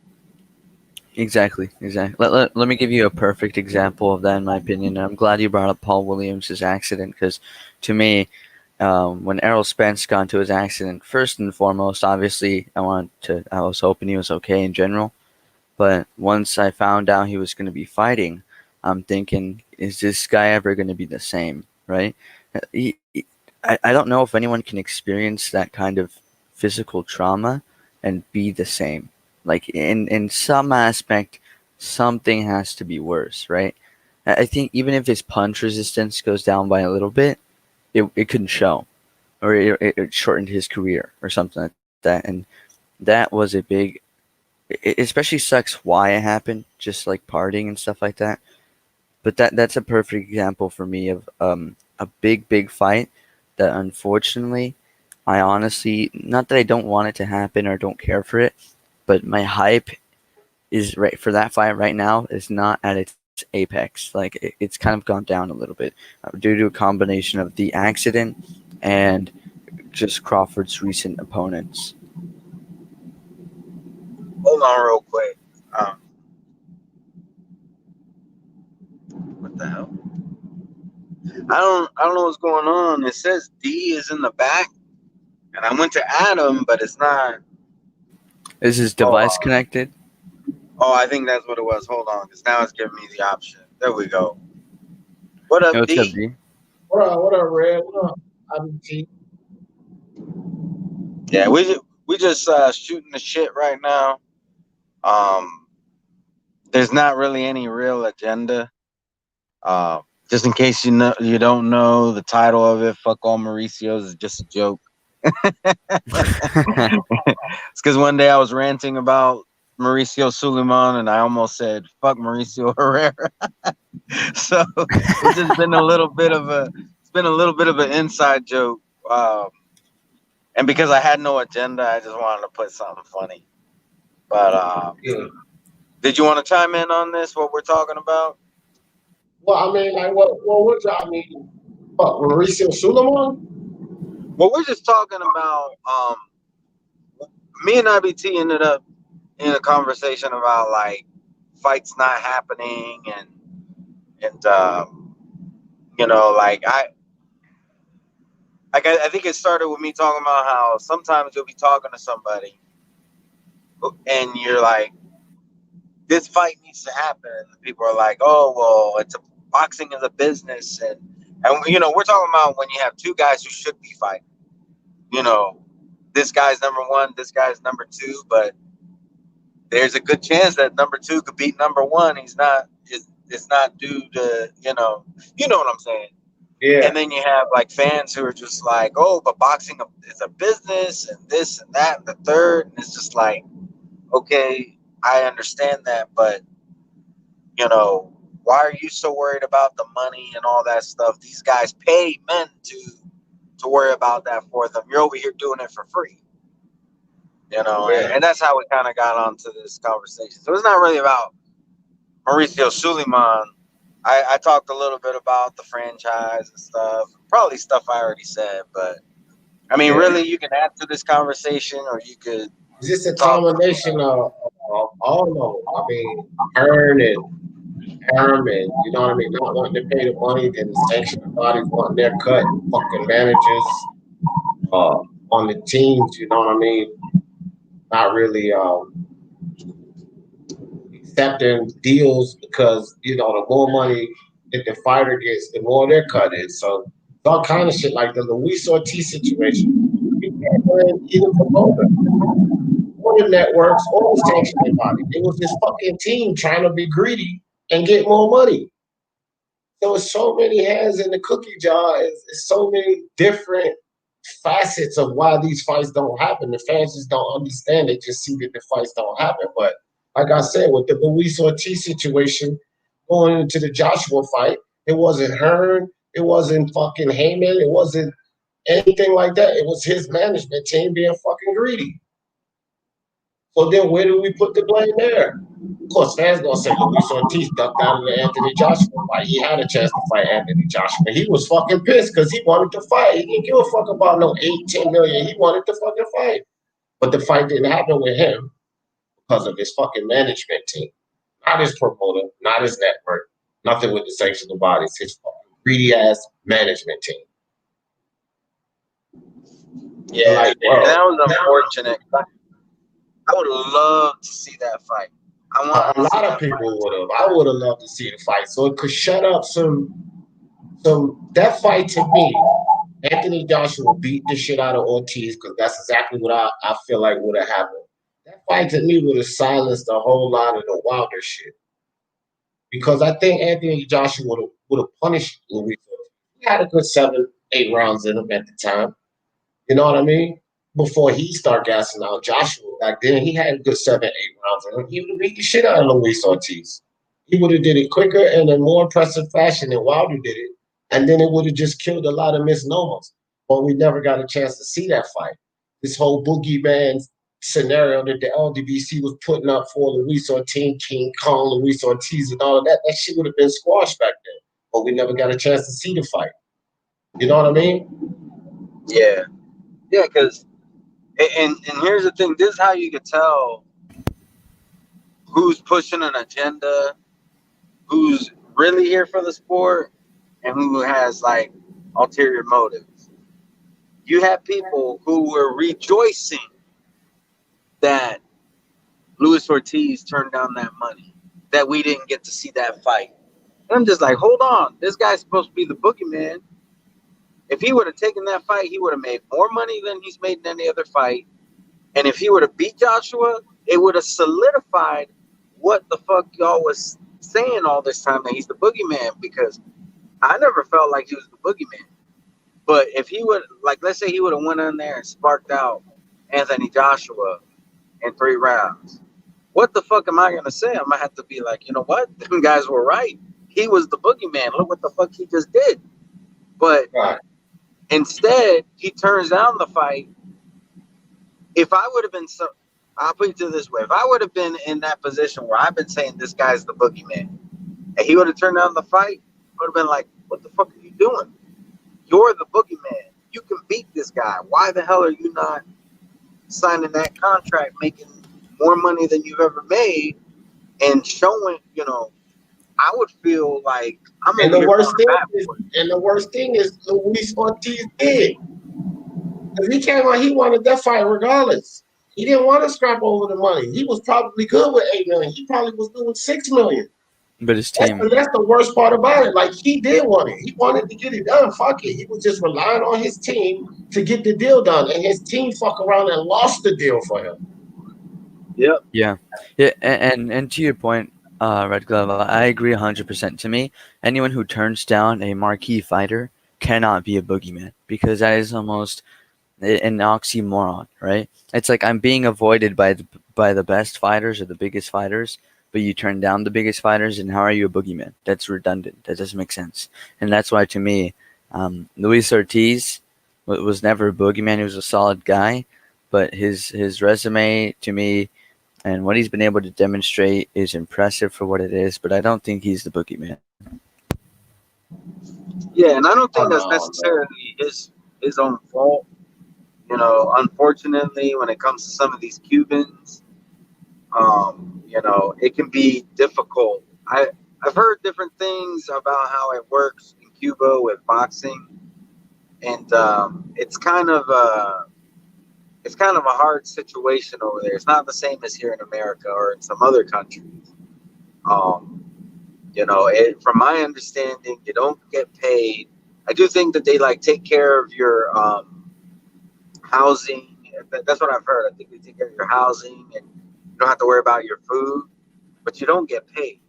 Exactly. Exactly. Let me give you a perfect example of that, in my opinion. I'm glad you brought up Paul Williams' accident because, to me, when Errol Spence got into his accident, first and foremost, obviously, I was hoping he was okay in general. But once I found out he was going to be fighting, I'm thinking, is this guy ever going to be the same? Right? I don't know if anyone can experience that kind of physical trauma and be the same. Like in some aspect, something has to be worse, right? I think even if his punch resistance goes down by a little bit, it couldn't show, or it shortened his career or something like that. And that was a big. It especially sucks why it happened, just like partying and stuff like that. but that's a perfect example for me of a big fight that unfortunately I honestly, not that I don't want it to happen or don't care for it, but my hype is right for that fight right now is not at its apex. Like it's kind of gone down a little bit due to a combination of the accident and just Crawford's recent opponents. Hold on, real quick. What the hell? I don't know what's going on. It says D is in the back, and I went to add him, but it's not. Is his Oh, device connected? I think that's what it was. Hold on, because now it's giving me the option. There we go. What Yo, up, what's up, D? D? What up, Red? What up? IBT? Yeah, we just shooting the shit right now. Um, there's not really any real agenda. Uh, just in case you don't know the title of it, fuck all Mauricios is just a joke. It's because one day I was ranting about Mauricio Suleiman and I almost said fuck Mauricio Herrera. So it's just been a little bit of an inside joke. And because I had no agenda, I just wanted to put something funny. But Yeah. did you want to chime in on this? What we're talking about? Well, I mean, like, what y'all mean? What, Mauricio Suleiman? Well, we're just talking about me and IBT ended up in a conversation about like fights not happening and like I think it started with me talking about how sometimes you'll be talking to somebody and you're like, this fight needs to happen. And people are like, oh well, boxing is a business, and we're talking about when you have two guys who should be fighting. You know, this guy's number one, this guy's number two, but there's a good chance that number two could beat number one. It's not due to you know what I'm saying. Yeah. And then you have like fans who are just like, oh, but boxing is a business and this and that and the third. And it's just like, okay, I understand that, but why are you so worried about the money and all that stuff? These guys pay men to worry about that for them. You're over here doing it for free. Yeah. And that's how we kind of got onto this conversation. So it's not really about Mauricio Suleiman. I talked a little bit about the franchise and stuff, probably stuff I already said, but I mean, Yeah. really, you can add to this conversation, or you could It's just a talk. combination of all of them. I mean, Hearn and Herman, you know what I mean? Not wanting to pay the money, then the sanctioning bodies wanting their cut, fucking managers on the teams, you know what I mean? Not really accepting deals because the more money that the fighter gets, the more their cut is. So it's all kind of shit like the Luis Ortiz situation. You can't blame either promoter or the networks or the sanctioning body. It was this fucking team trying to be greedy and get more money. So it's so many hands in the cookie jar. It's so many different facets of why these fights don't happen. The fans just don't understand. They just see that the fights don't happen. But like I said, with the Luis Ortiz situation going into the Joshua fight, it wasn't Hearn, it wasn't fucking Heyman, it wasn't anything like that. It was his management team being fucking greedy. So then where do we put the blame there? Of course, fans gonna say Luis Ortiz ducked out of the Anthony Joshua fight. He had a chance to fight Anthony Joshua. He was fucking pissed because he wanted to fight. He didn't give a fuck about no 8, 10 million. He wanted to fucking fight. But the fight didn't happen with him because of his fucking management team. Not his promoter, not his network, nothing with the sanctioning bodies. His fucking greedy ass management team. Yeah, Like, and bro, that was unfortunate. I would love to see that fight. I a wanted to see lot of that people fight. would have. I would have loved to see the fight. So it could shut up that fight to me, Anthony Joshua beat the shit out of Ortiz because that's exactly what I feel like would have happened. That fight to me would have silenced a whole lot of the Wilder shit because I think Anthony Joshua would have punished Luis Ortiz. He had a good 7, 8 rounds in him at the time. You know what I mean? Before he started gassing out Joshua back then, he had a good 7, 8 rounds in him. He would have beat the shit out of Luis Ortiz. He would have did it quicker and in more impressive fashion than Wilder did it, and then it would have just killed a lot of misnomers. But we never got a chance to see that fight. This whole boogeyman scenario that the LDBC was putting up for Luis Ortiz, King Kong, Luis Ortiz, and all of that, that shit would have been squashed back then. But we never got a chance to see the fight. You know what I mean? Yeah, yeah. Because and here's the thing. This is how you could tell who's pushing an agenda, who's really here for the sport, and who has like ulterior motives. You have people who were rejoicing that Luis Ortiz turned down that money, that we didn't get to see that fight. And I'm just like, hold on, this guy's supposed to be the boogeyman. If he would have taken that fight, he would have made more money than he's made in any other fight. And if he would have beat Joshua, it would have solidified what the fuck y'all was saying all this time, that he's the boogeyman, because I never felt like he was the boogeyman. But if he would, like, let's say he would have went in there and sparked out Anthony Joshua in 3 rounds, what the fuck am I going to say? I'm going to have to be like, you know what? Them guys were right. He was the boogeyman. Look what the fuck he just did. But Right. instead, he turns down the fight. If I would have been, I'll put it this way. If I would have been in that position where I've been saying this guy's the boogeyman, and he would have turned down the fight, I would have been like, what the fuck are you doing? You're the boogeyman. You can beat this guy. Why the hell are you not signing that contract, making more money than you've ever made, and showing, I would feel like I'm And over the here worst going thing back is, for it. and the worst thing is, Luis Ortiz did. If he came out, he wanted that fight regardless. He didn't want to scrap over the money. He was probably good with 8 million. He probably was doing 6 million. But his That's team, that's the worst part about it. Like, he did want it. He wanted to get it done. Fuck it. He was just relying on his team to get the deal done, and his team fuck around and lost the deal for him. Yep. yeah, and to your point, Red Glove, I agree 100%. To me, anyone who turns down a marquee fighter cannot be a boogeyman, because that is almost an oxymoron, right? It's like I'm being avoided by the best fighters or the biggest fighters, but you turn down the biggest fighters, and how are you a boogeyman? That's redundant. That doesn't make sense. And that's why, to me, Luis Ortiz was never a boogeyman. He was a solid guy, but his resume, to me, and what he's been able to demonstrate is impressive for what it is. But I don't think he's the boogeyman. Yeah, and I don't Oh think that's no, man. necessarily his own fault. Unfortunately, when it comes to some of these Cubans, it can be difficult. I've heard different things about how it works in Cuba with boxing, and it's kind of a hard situation over there. It's not the same as here in America or in some other countries. Um, from my understanding, you don't get paid. I do think that they like take care of your housing. That's what I've heard. I think they take care of your housing, and you don't have to worry about your food, but you don't get paid.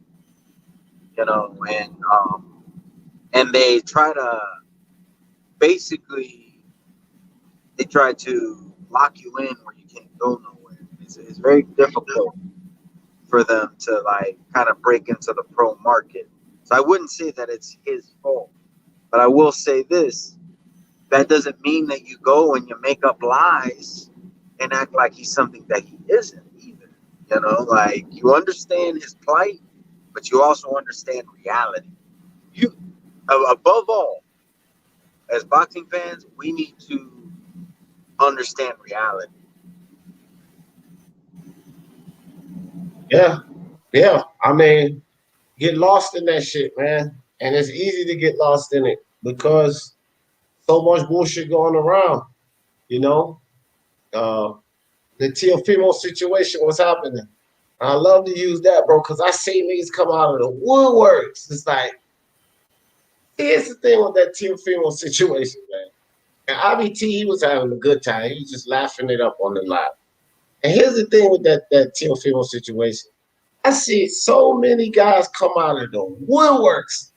And they try to basically lock you in where you can't go nowhere. It's very difficult for them to like kind of break into the pro market. So I wouldn't say that it's his fault, but I will say this: that doesn't mean that you go and you make up lies and act like he's something that he isn't either. Like, you understand his plight, but you also understand reality. You, above all, as boxing fans, we need to understand reality. Yeah, yeah. I mean, get lost in that shit, man. And it's easy to get lost in it because so much bullshit going around. You know, uh, the Teofimo situation was happening. I love to use that, bro, because I see niggas come out of the woodworks. It's like, here's the thing with that Teofimo situation, man. And IBT, he was having a good time. He was just laughing it up on the live. And here's the thing with that Teofimo situation. I see so many guys come out of the woodworks.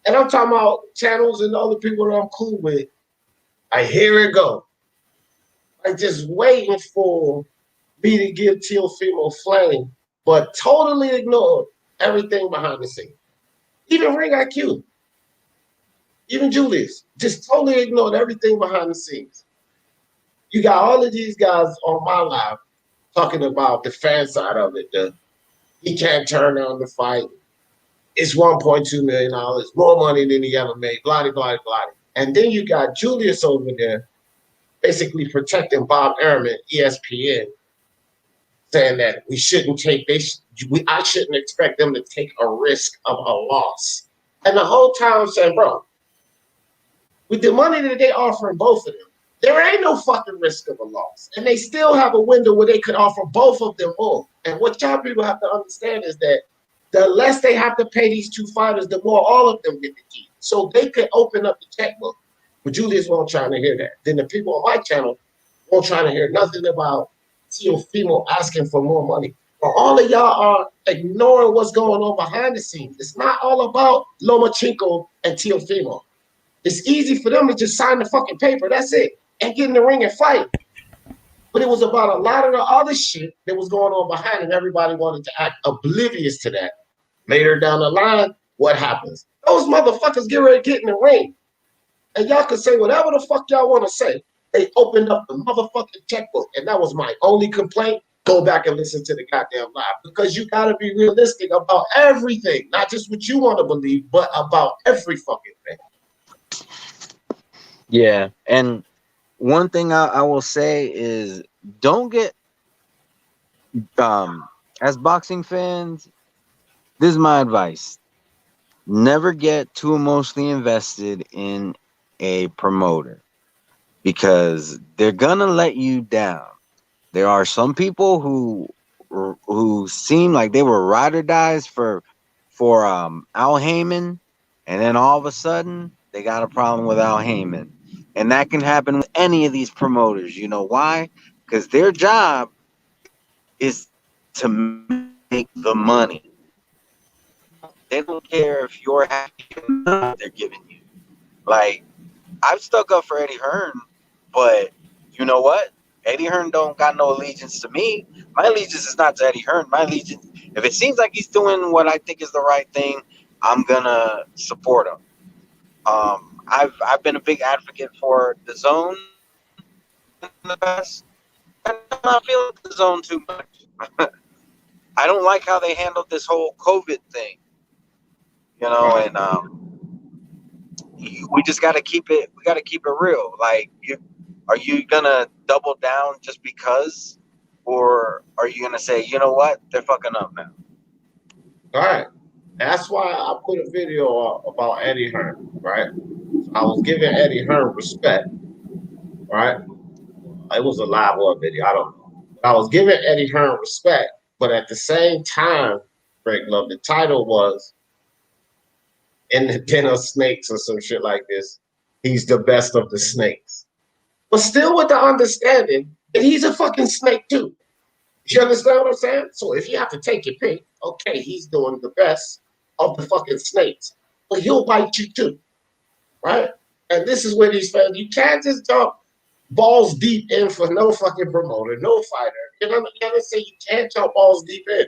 And I'm talking about channels and other people that I'm cool with. I hear it go. Like, just waiting for me to give Teofimo flame, but totally ignored everything behind the scenes. Even Ring IQ, even Julius, just totally ignored everything behind the scenes. You got all of these guys on my live talking about the fan side of it. He can't turn down the fight. It's $1.2 million, more money than he ever made, blah, blah, blah. And then you got Julius over there basically protecting Bob Ehrman, ESPN, saying that we shouldn't take, I shouldn't expect them to take a risk of a loss. And the whole time I'm saying, bro, with the money that they offering both of them, there ain't no fucking risk of a loss. And they still have a window where they could offer both of them more. And what y'all people have to understand is that the less they have to pay these two fighters, the more all of them get the key. So they could open up the checkbook. But Julius won't trying to hear that. Then the people on my channel won't trying to hear nothing about Teofimo asking for more money. But all of y'all are ignoring what's going on behind the scenes. It's not all about Lomachenko and Teofimo. It's easy for them to just sign the fucking paper. That's it. And get in the ring and fight. But it was about a lot of the other shit that was going on behind it. And everybody wanted to act oblivious to that. Later down the line, what happens? Those motherfuckers get ready to get in the ring. And y'all can say whatever the fuck y'all want to say. They opened up the motherfucking checkbook. And that was my only complaint. Go back and listen to the goddamn live. Because you got to be realistic about everything. Not just what you want to believe, but about every fucking thing. Yeah. And one thing I will say is don't get, as boxing fans, this is my advice. Never get too emotionally invested in a promoter because they're gonna let you down. There are some people who seem like they were ride or dies for Al Heyman, and then all of a sudden they got a problem with Al Heyman, and that can happen with any of these promoters. You know why? Because their job is to make the money. They don't care if you're happy or not. They're giving you. Like, I've stuck up for Eddie Hearn, but you know what? Eddie Hearn don't got no allegiance to me. My allegiance is not to Eddie Hearn. My allegiance, if it seems like he's doing what I think is the right thing, I'm gonna support him. I've been a big advocate for the zone in the past. I'm not feeling the zone too much. I don't like how they handled this whole COVID thing, you know, and we just got to keep it. We got to keep it real. Like, are you gonna double down just because, or are you gonna say, you know what, they're fucking up now? All right. That's why I put a video about Eddie Hearn, right? I was giving Eddie Hearn respect, right? It was a live or a video, I don't know. I was giving Eddie Hearn respect, but at the same time, Greg Love, the title was In the Den of Snakes or some shit like this. He's the best of the snakes. But still with the understanding that he's a fucking snake too. You understand what I'm saying? So if you have to take your pick, okay, he's doing the best of the fucking snakes, but he'll bite you too, right? And this is where these fans, you can't just jump balls deep in for no fucking promoter, no fighter. You know what I'm saying? You can't jump balls deep in.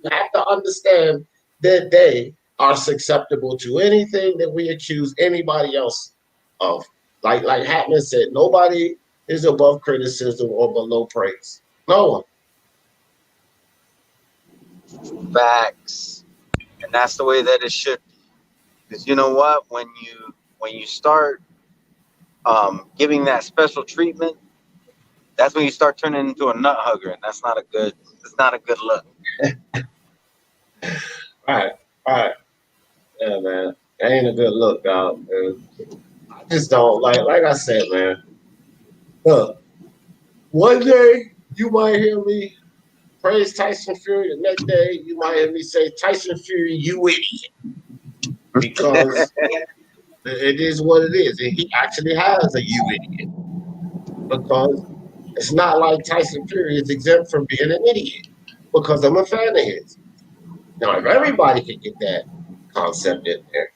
You have to understand that they are susceptible to anything that we accuse anybody else of. Like Hatman said, nobody is above criticism or below praise. No one. Facts, and that's the way that it should be. Because you know what, when you start giving that special treatment, that's when you start turning into a nut hugger, and that's not a good. It's not a good look. All right. Yeah, man. That ain't a good look, dog. Man. I just don't like I said, man. Look, one day you might hear me praise Tyson Fury. The next day you might hear me say, Tyson Fury, you idiot. Because it is what it is. And he actually has a you idiot. Because it's not like Tyson Fury is exempt from being an idiot. Because I'm a fan of his. Now, if everybody could get that concept in there,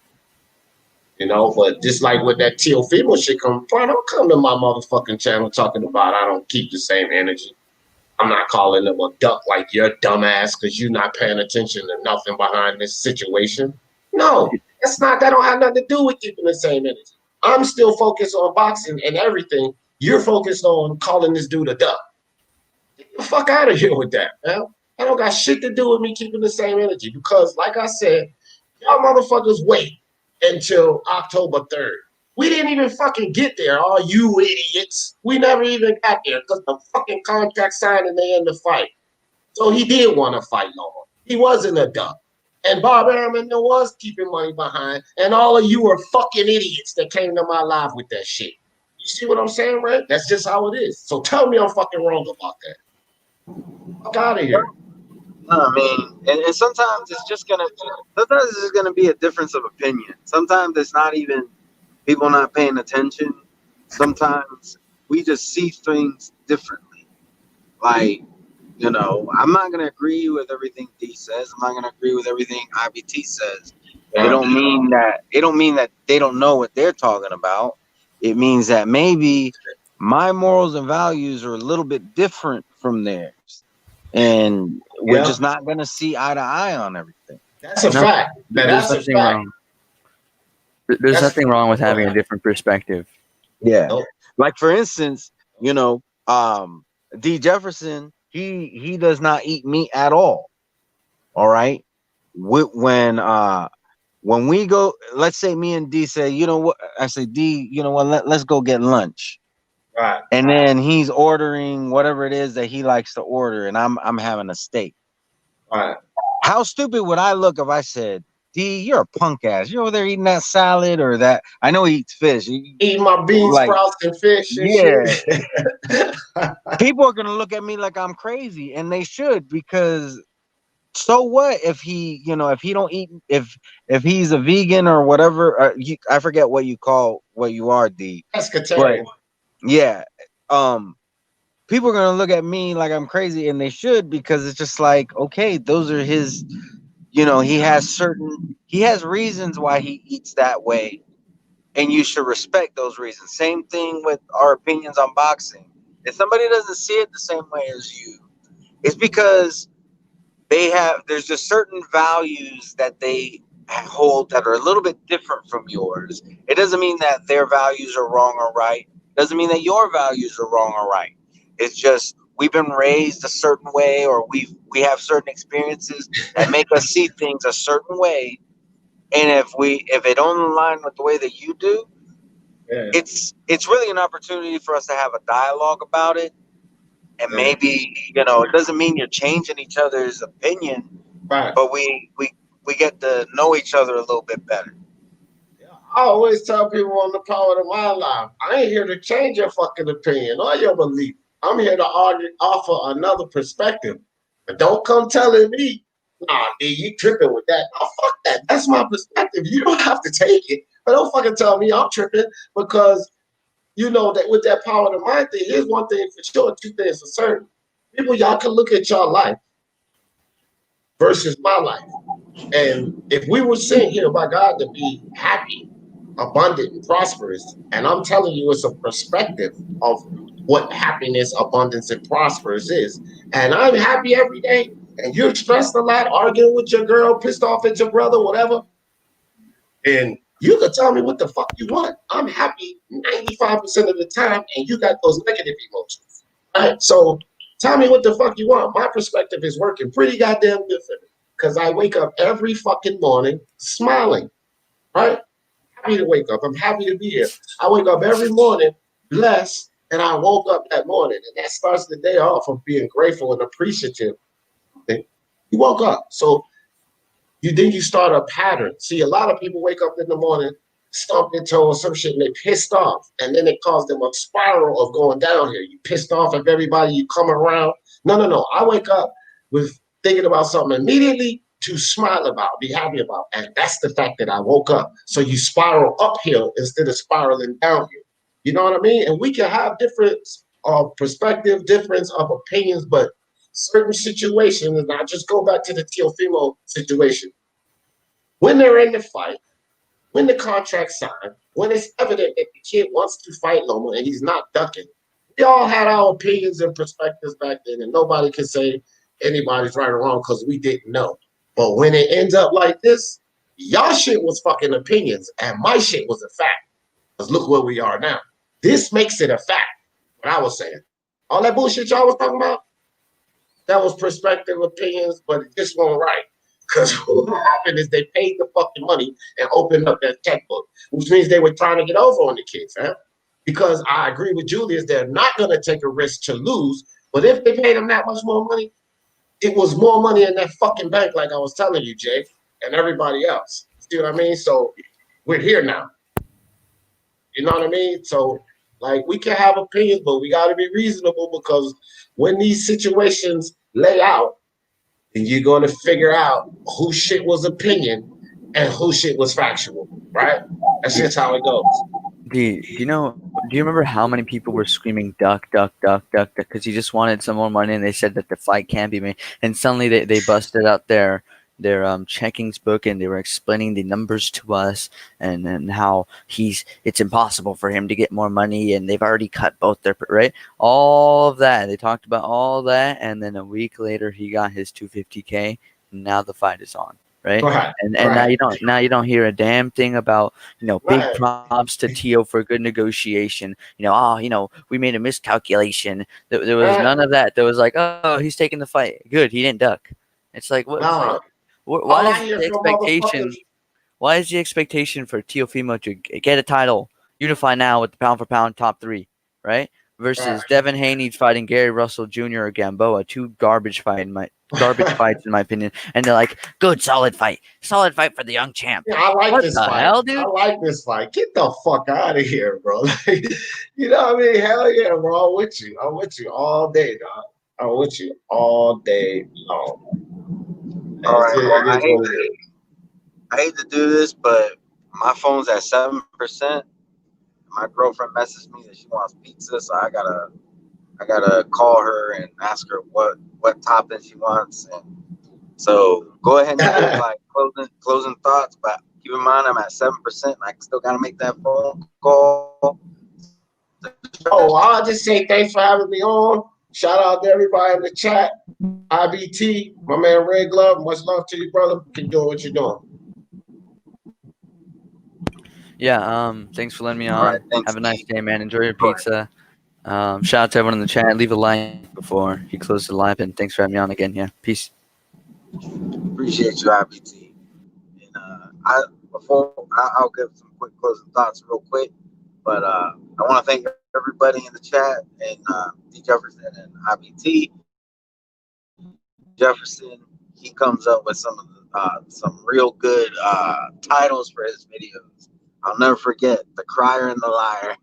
you know, but just like with that Teofimo shit come, bro, don't come to my motherfucking channel talking about I don't keep the same energy. I'm not calling them a duck like you're dumbass because you're not paying attention to nothing behind this situation. No, that's not. That don't have nothing to do with keeping the same energy. I'm still focused on boxing and everything. You're focused on calling this dude a duck. Get the fuck out of here with that, man. That don't got shit to do with me keeping the same energy because, like I said, y'all motherfuckers wait until October 3rd. We didn't even fucking get there, all you idiots. We never even got there because the fucking contract signed and they end the fight. So he did want to fight Loma. He wasn't a duck. And Bob Arum was keeping money behind. And all of you are fucking idiots that came to my live with that shit. You see what I'm saying, Red? That's just how it is. So tell me I'm fucking wrong about that. Fuck out of here. I mean, and sometimes sometimes it's just gonna be a difference of opinion. Sometimes it's not even people not paying attention. Sometimes we just see things differently. Like, I'm not gonna agree with everything D says. I'm not gonna agree with everything IBT says. It don't mean that they don't know what they're talking about. It means that maybe my morals and values are a little bit different from theirs. And we're Yeah, just not gonna see eye to eye on everything. that's a No, fact. Now, there's that's a nothing fact. wrong. There's That's nothing wrong with go having a ahead. different perspective. Yeah. Nope. Like for instance, D Jefferson, he does not eat meat at all. All right. When we go, let's say me and D say, you know what? I say, D, you know what? Let's go get lunch. Right. And then he's ordering whatever it is that he likes to order, and I'm having a steak. Right. How stupid would I look if I said, D, you're a punk ass. You're over there eating that salad or that. I know he eats fish. Eating my bean Like, sprouts and fish and yeah. shit. People are gonna look at me like I'm crazy, and they should, because so what if he don't eat, if he's a vegan or whatever, I forget what you are, D, but Pescatarian. yeah, people are gonna look at me like I'm crazy, and they should, because it's just like, okay, those are his, he has reasons why he eats that way, and you should respect those reasons. Same thing with our opinions on boxing. If somebody doesn't see it the same way as you, it's because there's just certain values that they hold that are a little bit different from yours. It doesn't mean that their values are wrong or right. It doesn't mean that your values are wrong or right. It's just we've been raised a certain way, or we have certain experiences that make us see things a certain way. And if it don't align with the way that you do, Yeah. it's really an opportunity for us to have a dialogue about it. And Yeah. maybe, it doesn't mean you're changing each other's opinion, Right. but we get to know each other a little bit better. I always tell people on the Power of My Life, I ain't here to change your fucking opinion or your belief. I'm here to offer another perspective. But don't come telling me, nah, dude, you tripping with that. Oh, fuck that. That's my perspective. You don't have to take it. But don't fucking tell me I'm tripping because you know that with that power of the mind thing, here's one thing for sure, two things for certain. People, y'all can look at your life versus my life. And if we were sent here by God to be happy, abundant, and prosperous, and I'm telling you, it's a perspective of what happiness, abundance, and prosperous is. And I'm happy every day, and you're stressed a lot, arguing with your girl, pissed off at your brother, whatever. And you can tell me what the fuck you want. I'm happy 95% of the time, and you got those negative emotions. Right? So tell me what the fuck you want. My perspective is working pretty goddamn good for me. Because I wake up every fucking morning smiling. Right? Happy to wake up. I'm happy to be here. I wake up every morning blessed, and I woke up that morning. And that starts the day off of being grateful and appreciative. You woke up. So you start a pattern. See, a lot of people wake up in the morning, stomp their toe or some shit, and they pissed off, and then it caused them a spiral of going down here. You pissed off at everybody, you come around. No. I wake up with thinking about something immediately to smile about, be happy about, and that's the fact that I woke up. So you spiral uphill instead of spiraling downhill. You know what I mean? And we can have different perspective, difference of opinions, but certain situations, and I just go back to the Teofimo situation. When they're in the fight, when the contract's signed, when it's evident that the kid wants to fight Loma and he's not ducking, We all had our opinions and perspectives back then, and nobody can say anybody's right or wrong because we didn't know. But when it ends up like this, y'all shit was fucking opinions, and my shit was a fact. Because look where we are now. This makes it a fact. What I was saying. All that bullshit y'all was talking about, that was perspective, opinions, but this one right. Because what happened is they paid the fucking money and opened up that checkbook, which means they were trying to get over on the kids, man. Because I agree with Julius, they're not going to take a risk to lose. But if they paid them that much more money, it was more money in that fucking bank, like I was telling you, Jake, and everybody else. See what I mean? So we're here now. You know what I mean? So, like, we can have opinions, but we got to be reasonable because when these situations lay out, and you're going to figure out who shit was opinion and who shit was factual, right? That's just how it goes. Do you know? Do you remember how many people were screaming "duck, duck, duck, duck"? Because he just wanted some more money, and they said that the fight can't be made. And suddenly they busted out their checkings book, and they were explaining the numbers to us, and how it's impossible for him to get more money, and they've already cut both their right. All of that, they talked about all that, and then a week later he got his 250K. And now the fight is on. Right, Right, and right, now you don't hear a damn thing about big right, props to Tio for good negotiation. We made a miscalculation. There was right. none of that. There was like, oh, he's taking the fight. Good, he didn't duck. It's like what? Nah, Why all I is hear the from motherfuckers, expectation? Why is the expectation for Teofimo to get a title, unify now with the pound for pound top three, right? right. Versus Devin Haney fighting Gary Russell Jr. or Gamboa, two garbage fights in my opinion. And they're like, good, solid fight for the young champ. Yeah, I like What this the fight. hell, I dude? like this fight. Get the fuck out of here, bro. Like, you know what I mean? Hell yeah, bro. I'm with you. I'm with you all day, dog. I'm with you all day long. All right, It well, is what it is. I hate to do this, but my phone's at 7%. My girlfriend messaged me that she wants pizza, so I gotta call her and ask her what topping she wants. And so go ahead and give like closing thoughts, but keep in mind I'm at 7%. And I still gotta make that phone call. Oh, I'll just say thanks for having me on. Shout out to everybody in the chat. IBT, my man Red Glove. Much love to you, brother. Keep doing what you're doing. Yeah, thanks for letting me All right, on. thanks, Have a nice E. day, man. Enjoy your pizza. Shout out to everyone in the chat. Leave a like before he closes the live, and thanks for having me on again. Yeah, peace. Appreciate you, IBT. And I'll give some quick closing thoughts real quick. But I want to thank everybody in the chat and D Jefferson and IBT. Jefferson, he comes up with some real good titles for his videos. I'll never forget The Crier and the Liar.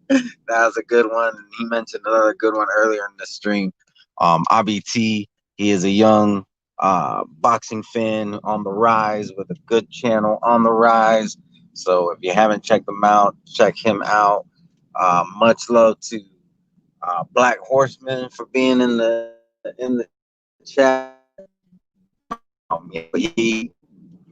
That was a good one. And he mentioned another good one earlier in the stream. IBT, he is a young boxing fan on the rise with a good channel on the rise. So if you haven't checked him out, check him out. Much love to Black Horseman for being in the chat.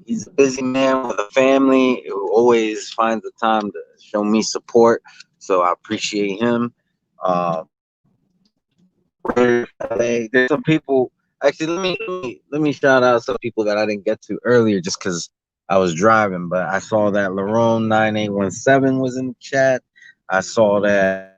He's a busy man with a family who always finds the time to show me support. So I appreciate him. There's some people. Actually, let me shout out some people that I didn't get to earlier, just because I was driving. But I saw that Larone 9817 was in the chat. I saw that.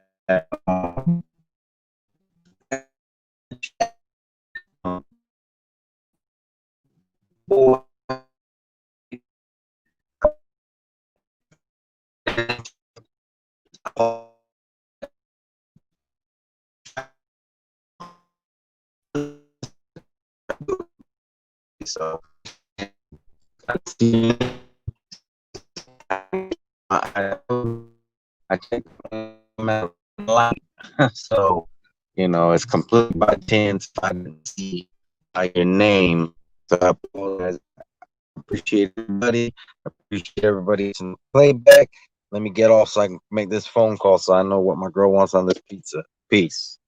So I checked him out a lot. So, it's completely by chance. I didn't see your name. So I appreciate everybody. I appreciate everybody in the playback. Let me get off so I can make this phone call so I know what my girl wants on this pizza. Peace.